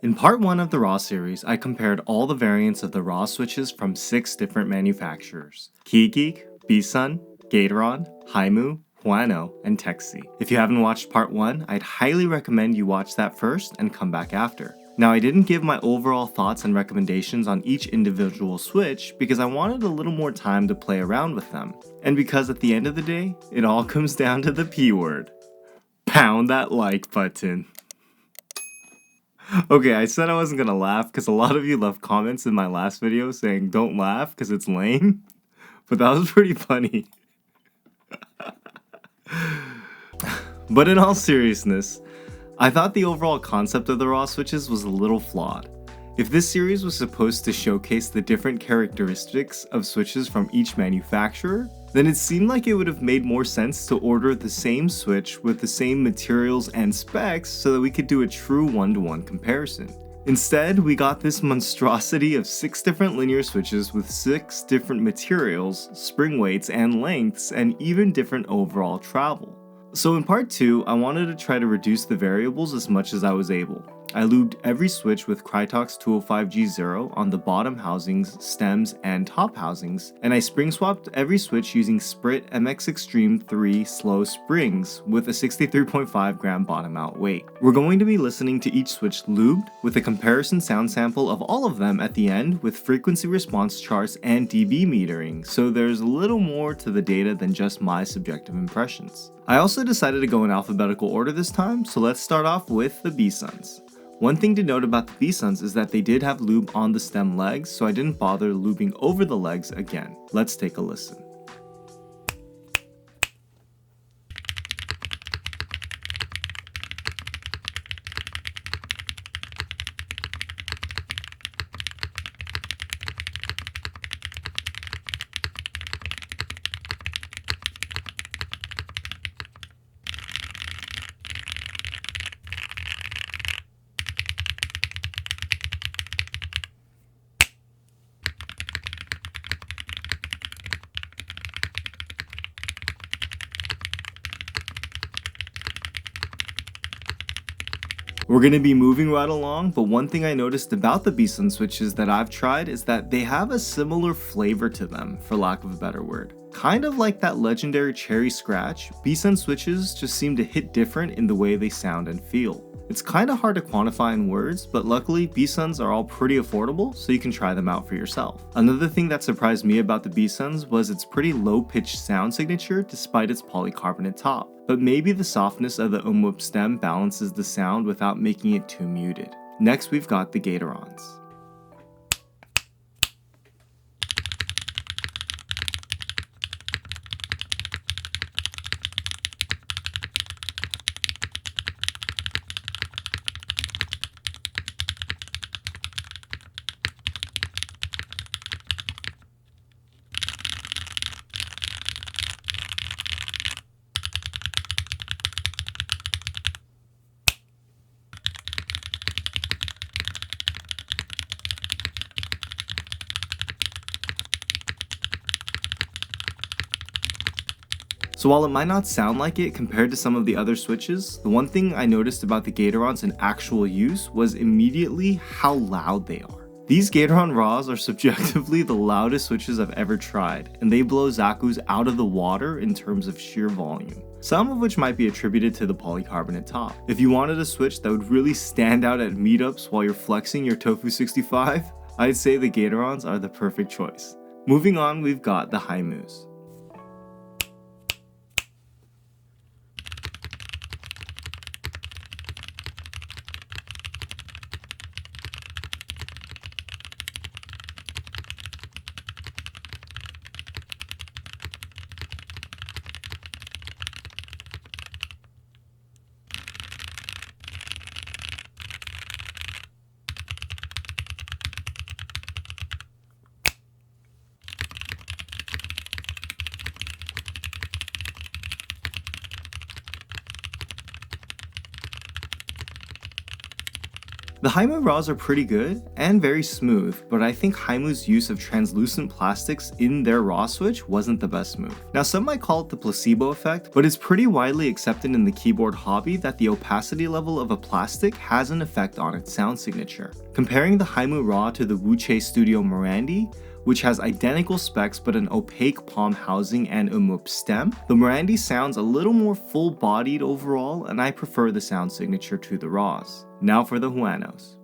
In part 1 of the RAW series, I compared all the variants of the RAW switches from 6 different manufacturers: Keygeek, BSUN, Gateron, Haimu, Huano, and Tecsee. If you haven't watched part 1, I'd highly recommend you watch that first and come back after. Now, I didn't give my overall thoughts and recommendations on each individual switch because I wanted a little more time to play around with them. And because at the end of the day, it all comes down to the P word. Pound that like button. Okay, I said I wasn't gonna laugh because a lot of you left comments in my last video saying don't laugh because it's lame, but that was pretty funny. But in all seriousness, I thought the overall concept of the RAW switches was a little flawed. If this series was supposed to showcase the different characteristics of switches from each manufacturer, then it seemed like it would have made more sense to order the same switch with the same materials and specs so that we could do a true one-to-one comparison. Instead, we got this monstrosity of 6 different linear switches with 6 different materials, spring weights and lengths, and even different overall travel. So in part 2, I wanted to try to reduce the variables as much as I was able. I lubed every switch with Krytox 205G0 on the bottom housings, stems, and top housings, and I spring swapped every switch using Sprit MX Extreme 3 slow springs with a 63.5 gram bottom out weight. We're going to be listening to each switch lubed with a comparison sound sample of all of them at the end with frequency response charts and dB metering, so there's a little more to the data than just my subjective impressions. I also decided to go in alphabetical order this time, so let's start off with the BSUNs. One thing to note about the BSUNs is that they did have lube on the stem legs, so I didn't bother lubing over the legs again. Let's take a listen. We're going to be moving right along, but one thing I noticed about the BSUN switches that I've tried is that they have a similar flavor to them, for lack of a better word. Kind of like that legendary cherry scratch, BSUN switches just seem to hit different in the way they sound and feel. It's kind of hard to quantify in words, but luckily BSUNs are all pretty affordable, so you can try them out for yourself. Another thing that surprised me about the BSUNs was its pretty low-pitched sound signature despite its polycarbonate top. But maybe the softness of the umwhoop stem balances the sound without making it too muted. Next we've got the Gaterons. So while it might not sound like it compared to some of the other switches, the one thing I noticed about the Gaterons in actual use was immediately how loud they are. These Gateron RAWs are subjectively the loudest switches I've ever tried, and they blow Zaku's out of the water in terms of sheer volume. Some of which might be attributed to the polycarbonate top. If you wanted a switch that would really stand out at meetups while you're flexing your Tofu 65, I'd say the Gaterons are the perfect choice. Moving on, we've got the Haimus. The Haimu raws are pretty good and very smooth, but I think Haimu's use of translucent plastics in their raw switch wasn't the best move. Now some might call it the placebo effect, but it's pretty widely accepted in the keyboard hobby that the opacity level of a plastic has an effect on its sound signature. Comparing the Haimu raw to the Wuche Studio Morandi, which has identical specs but an opaque palm housing and umup stem, the Morandi sounds a little more full-bodied overall, and I prefer the sound signature to the raws. Now for the Huanos.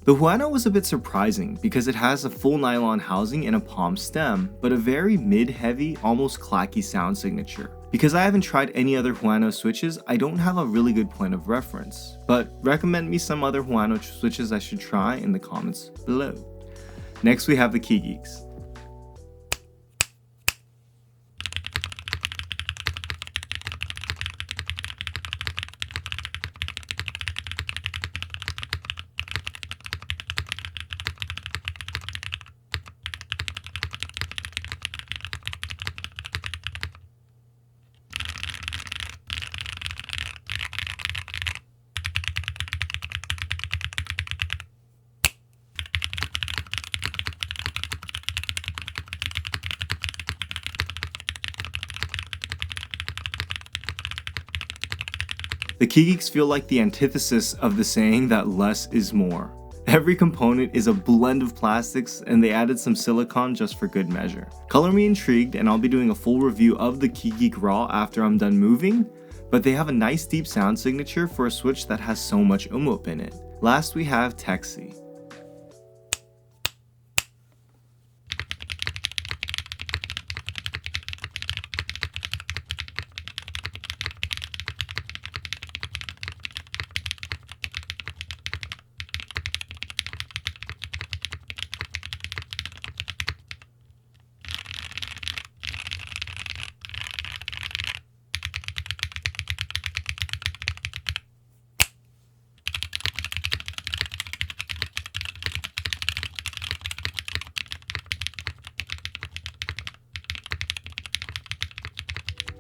The Huano was a bit surprising because it has a full nylon housing and a palm stem, but a very mid-heavy, almost clacky sound signature. Because I haven't tried any other Huano switches, I don't have a really good point of reference, but recommend me some other Huano switches I should try in the comments below. Next we have the Keygeeks. The Keygeeks feel like the antithesis of the saying that less is more. Every component is a blend of plastics, and they added some silicone just for good measure. Color me intrigued, and I'll be doing a full review of the Keygeek Raw after I'm done moving, but they have a nice deep sound signature for a switch that has so much umup in it. Last we have Tecsee.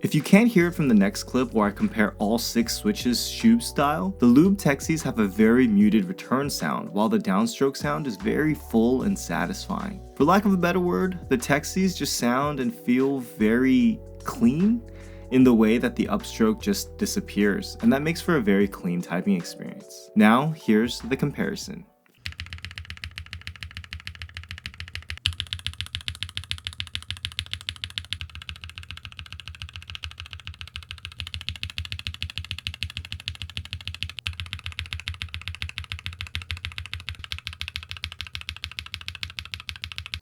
If you can't hear it from the next clip where I compare all 6 switches Shube style, the lubed Teksees have a very muted return sound, while the downstroke sound is very full and satisfying. For lack of a better word, the Teksees just sound and feel very clean in the way that the upstroke just disappears, and that makes for a very clean typing experience. Now, here's the comparison.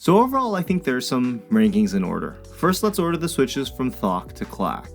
So overall, I think there's some rankings in order. First, let's order the switches from Thok to Clack.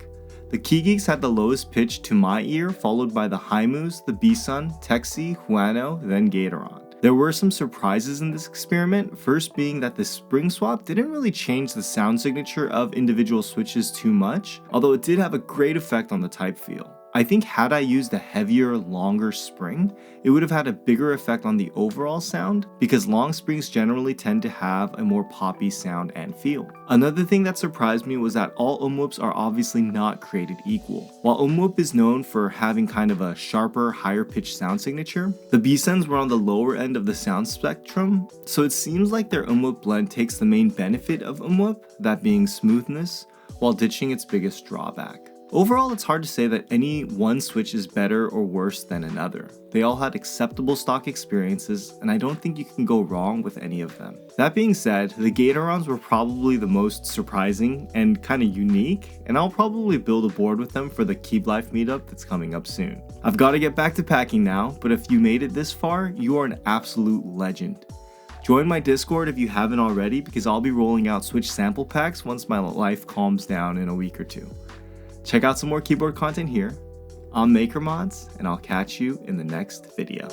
The Keygeeks had the lowest pitch to my ear, followed by the Haimus, the BSUN, Tecsee, Huano, then Gateron. There were some surprises in this experiment, first being that the spring swap didn't really change the sound signature of individual switches too much, although it did have a great effect on the type feel. I think had I used a heavier, longer spring, it would have had a bigger effect on the overall sound, because long springs generally tend to have a more poppy sound and feel. Another thing that surprised me was that all umwhoops are obviously not created equal. While umwhoop is known for having kind of a sharper, higher pitched sound signature, the BSUNs were on the lower end of the sound spectrum, so it seems like their umwhoop blend takes the main benefit of umwhoop, that being smoothness, while ditching its biggest drawback. Overall, it's hard to say that any one switch is better or worse than another. They all had acceptable stock experiences, and I don't think you can go wrong with any of them. That being said, the Gaterons were probably the most surprising and kind of unique, and I'll probably build a board with them for the Keep Life meetup that's coming up soon. I've got to get back to packing now, but if you made it this far, you are an absolute legend. Join my Discord if you haven't already, because I'll be rolling out Switch sample packs once my life calms down in a week or two. Check out some more keyboard content here. I'm MakerMods, and I'll catch you in the next video.